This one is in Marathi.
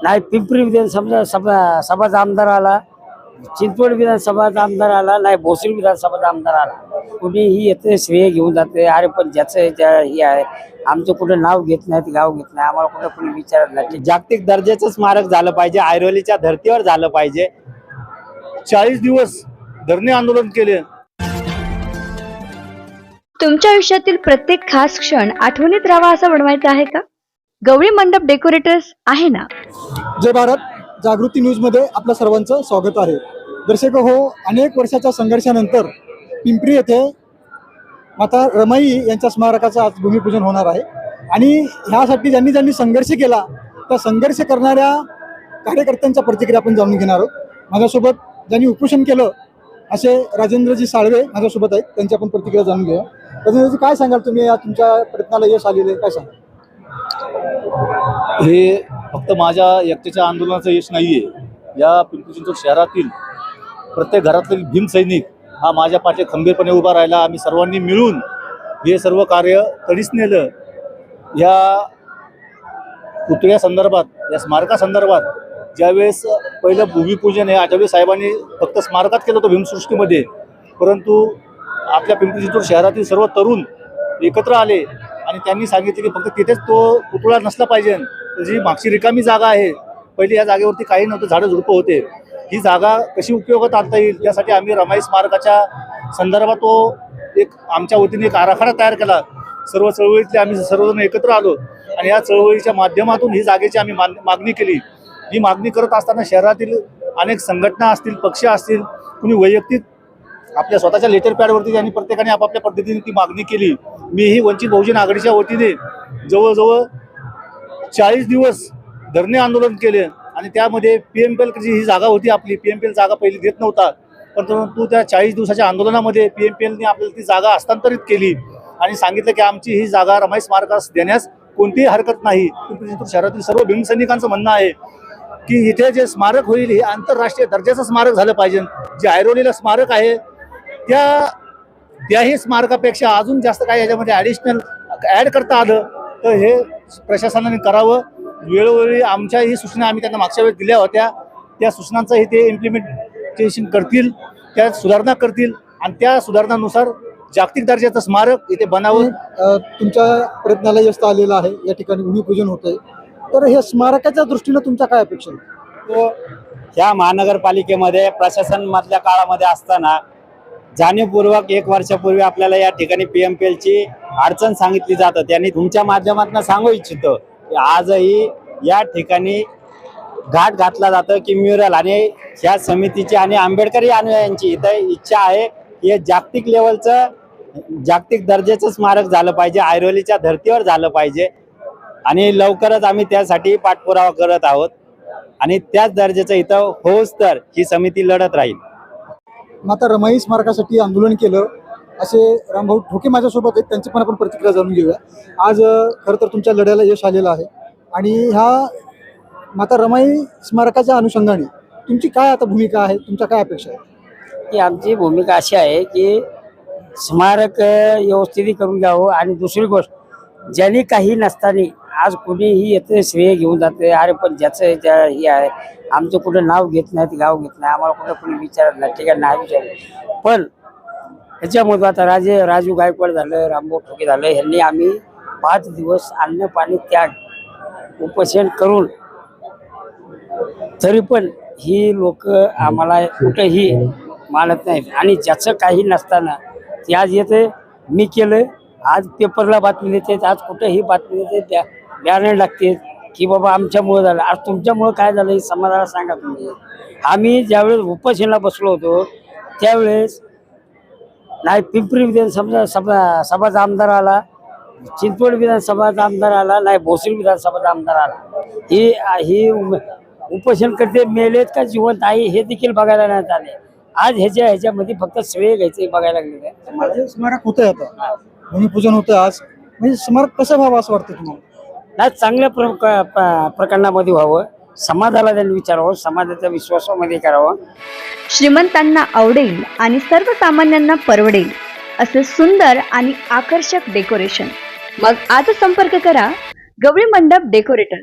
नाही पिंपरी सभाचा आमदार आला, चिंचवड विधानसभाचा आमदार आला, नाही भोसरी विधानसभाचा आमदार आला. कुणीही येते श्रेय घेऊन जाते. अरे पण ज्याचं हे आहे, आमचं कुठं नाव घेत नाहीत, गाव घेत नाही, आम्हाला कुठं कुणी विचारत नाही. जागतिक दर्जाचं स्मारक झालं पाहिजे, ऐरोलीच्या धर्तीवर झालं पाहिजे. 40 दिवस धरणे आंदोलन केले. तुमच्या आयुष्यातील प्रत्येक खास क्षण आठवणीत राहावा असं बनवायचं आहे का? गवळी मंडप डेकोरेटर्स आहे ना. जय भारत, जागृती न्यूज मध्ये आपल्या सर्वांचं स्वागत आहे. दर्शक हो, अनेक वर्षाच्या संघर्षानंतर पिंपरी येथे माता रमाई यांच्या स्मारकाचं आज भूमिपूजन होणार आहे. आणि ह्यासाठी ज्यांनी संघर्ष केला त्या संघर्ष करणाऱ्या कार्यकर्त्यांच्या प्रतिक्रिया आपण जाणून घेणार आहोत. माझ्यासोबत ज्यांनी उपोषण केलं असे राजेंद्रजी साळवे माझ्यासोबत आहेत, त्यांची आपण प्रतिक्रिया जाणून घेऊया. राजेंद्रजी, काय सांगाल तुम्ही या तुमच्या प्रयत्नाला यश आलेले, काय सांगाल? हे फक्त माझ्या एकट्याच्या आंदोलनाचं यश नाहीये. या पिंपरी चिंचवड शहरातील प्रत्येक घरातील भीम सैनिक हा माझ्या पाठी खंबीरपणे उभा राहिला. आम्ही सर्वांनी मिळून हे सर्व कार्य तडीस नेलं. या पुतळ्यासंदर्भात, या स्मारकासंदर्भात ज्यावेळेस पहिलं भूमिपूजन हे आठवले साहेबांनी फक्त स्मारकात केलं होतं भीमसृष्टीमध्ये, परंतु आपल्या पिंपरी चिंचवड शहरातील सर्व तरुण एकत्र आले आणि त्यांनी सांगितले की फक्त तिथेच तो पुतळा नसला पाहिजे. जी मागची रिकामी जागा आहे, पहिली या जागेवरती काही नव्हतं, झाडं झुडपं होते, ही जागा कशी उपयोगात आणता येईल यासाठी आम्ही रमाई स्मारकाच्या संदर्भात तो एक आमच्या वतीने एक आराखडा तयार केला. सर्व चळवळीतले आम्ही सर्वजण एकत्र आलो आणि या चळवळीच्या माध्यमातून ही जागेची आम्ही मागणी केली. ही मागणी करत असताना शहरातील अनेक संघटना असतील, पक्ष असतील, कुणी वैयक्तिक आपल्या स्वतःच्या लेटर पॅडवरती त्यांनी प्रत्येकाने आपापल्या पद्धतीने ती मागणी केली. मीही वंचित बहुजन आघाडीच्या वतीने जवळजवळ 40 दिवस धरणे आंदोलन केले आणि त्यामध्ये PMPL जी ही जागा होती आपली, PMPL जागा पहिली देत नव्हता, परंतु त्या 40 दिवसाच्या आंदोलनामध्ये PMPLने आपल्याला ती जागा हस्तांतरित केली आणि सांगितलं की आमची ही जागा रमाई स्मारकास देण्यास कोणतीही हरकत नाही. पिंपरी चिंचवड शहरातील सर्व भीमसैनिकांचं म्हणणं आहे की इथे जे स्मारक होईल हे आंतरराष्ट्रीय दर्जाचं स्मारक झालं पाहिजे. जे ऐरोलीला स्मारक आहे त्याही स्मारकापेक्षा अजून जास्त काही याच्यामध्ये ॲडिशनल ॲड करता आलं तर हे प्रशासनाने करावं. वेळोवेळी आमच्या ही सूचना आम्ही त्यांना मागच्या वेळेस दिल्या होत्या, त्या सूचनांचंही ते इम्प्लिमेंटेशन करतील, त्या सुधारणा करतील आणि त्या सुधारणानुसार जागतिक दर्जाचं स्मारक इथे बनावं. तुमच्या प्रयत्नाला यश आलेलं आहे, या ठिकाणी भूमिपूजन होत आहे, तर हे स्मारकाच्या दृष्टीनं तुमच्या काय अपेक्षा आहे? ह्या महानगरपालिकेमध्ये प्रशासन मधल्या काळामध्ये असताना जाणीवपूर्वक 1 वर्षापूर्वी आपल्याला या ठिकाणी PMPL ची अडचण सांगितली जातं. त्यांनी तुमच्या माध्यमातून सांगू इच्छितो की आजही या ठिकाणी घाट घातला जातं की म्युरल, आणि ह्या समितीची आणि आंबेडकरी अनुयायांची इथं इच्छा आहे की हे जागतिक लेवलचं, जागतिक दर्जाचं स्मारक झालं पाहिजे, ऐरोलीच्या धर्तीवर झालं पाहिजे. आणि लवकरच आम्ही त्यासाठी पाठपुरावा करत आहोत आणि त्याच दर्जाचं इथं होऊच तर ही समिती लढत राहील. माता रमाई स्मारकासाठी आंदोलन केलं असे रामभाऊ ठोके माझ्यासोबत आहेत, त्यांची पण आपण प्रतिक्रिया जाणून घेऊया. आज खरं तर तुमच्या लढ्याला यश आलेलं आहे आणि ह्या माता रमाई स्मारकाच्या अनुषंगाने तुमची काय आता भूमिका आहे, तुमच्या काय अपेक्षा आहे? की आमची भूमिका अशी आहे की स्मारक व्यवस्थित करून घ्यावं. आणि दुसरी गोष्ट, ज्यांनी काही नसताना आज कुणीही येते श्रेय घेऊन जाते. अरे पण ज्याचं हे आहे, आमचं कुठं नाव घेत नाहीत, गाव घेत नाही, आम्हाला कुठं कुणी विचारत नाही. ठीक आहे, नाही विचारलं, पण ह्याच्यामध्ये आता राजू गायकवाड झालं, रामभाऊ ठोके झालं, ह्यांनी आम्ही 5 दिवस अन्न पाणी त्याग उपोषण करून तरी पण ही लोक आम्हाला कुठंही मानत नाहीत. आणि ज्याचं काही नसताना ते आज येते, मी केलं, आज पेपरला बातमी देते, आज कुठेही बातमी देते, बॅनर लागते की बाबा आमच्यामुळं झालं. आज तुमच्यामुळं काय झालं हे समाजाला सांगा तुम्ही. आम्ही ज्यावेळेस उपोषणाला बसलो होतो त्यावेळेस नाही पिंपरी सभाचा आमदार आला, चिंचवड विधानसभाचा आमदार आला, नाही भोसरी विधानसभाचा आमदार आला. ही उपोषण करते मेलेत का जिवंत आहे हे देखील बघायला नाही आले. आज ह्याच्यामध्ये फक्त श्रेय घ्यायचे बघायला लागले. स्मारक होतंय, आता भूमिपूजन होतं आज, म्हणजे स्मारक कसं व्हावं असं वाटतं तुम्हाला? नाही, चांगल्या प्रकरणामध्ये व्हावं, समाजाला त्यांनी विचारावं, समाजाच्या विश्वासामध्ये करावं. श्रीमंतांना आवडेल आणि सर्वसामान्यांना परवडेल असे सुंदर आणि आकर्षक डेकोरेशन. मग आज संपर्क करा गवळी मंडप डेकोरेटर.